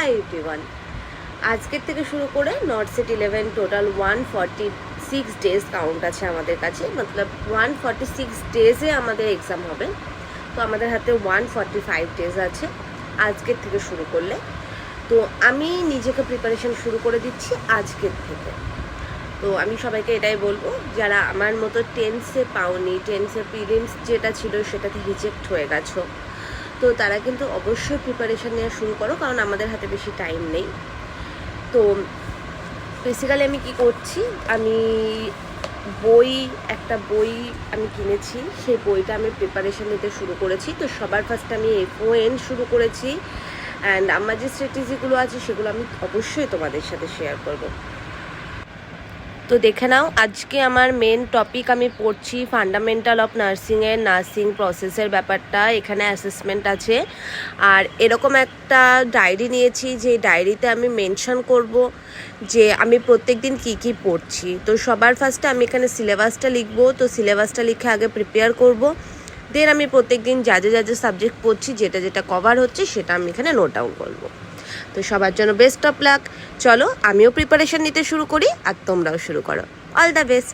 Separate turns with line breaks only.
Hi everyone, আজকের থেকে শুরু করে north set 11 total 146 days count আছে আমাদের কাছে, মতলব 146 ডেজে আমাদের এক্সাম হবে। তো আমাদের হাতে 145 ডেজ আছে আজকের থেকে শুরু করলে। তো আমি নিজেকে প্রিপারেশন শুরু করে দিচ্ছি আজকের থেকে। তো আমি সবাইকে এটাই বলবো, যারা আমার মতো টেন্সে পাওনি, টেন্সে প্রিলিমস যেটা ছিল সেটাতে রিজেক্ট হয়ে গেছো, তো তারা কিন্তু অবশ্যই প্রিপারেশান নেওয়া শুরু করো, কারণ আমাদের হাতে বেশি টাইম নেই। তো বেসিক্যালি আমি কি করছি, আমি একটা বই আমি কিনেছি, সেই বইটা আমি প্রিপারেশান নিতে শুরু করেছি। তো সবার ফার্স্টে আমি FON শুরু করেছি, অ্যান্ড আমার যে স্ট্র্যাটেজিগুলো আছে সেগুলো আমি অবশ্যই তোমাদের সাথে শেয়ার করব। তো দেখে নাও, আজকে আমার মেন টপিক আমি পড়ছি ফান্ডামেন্টাল অফ নার্সিংয়ের নার্সিং প্রসেসের ব্যাপারটা। এখানে অ্যাসেসমেন্ট আছে, আর এরকম একটা ডায়েরি নিয়েছি, যে ডায়েরিতে আমি মেনশন করব যে আমি প্রত্যেক দিন কী কী পড়ছি। তো সবার ফার্স্টে আমি এখানে সিলেবাসটা লিখবো। তো সিলেবাসটা লিখে আগে প্রিপেয়ার করব, দেন আমি প্রত্যেক দিন যা যা সাবজেক্ট পড়ছি, যেটা কভার হচ্ছে সেটা আমি এখানে নোট ডাউন করবো। তো সবার জন্য বেস্ট অফ লাক। চলো আমিও প্রিপারেশন নিতে শুরু করি, আর তোমরাও শুরু করো। All the best.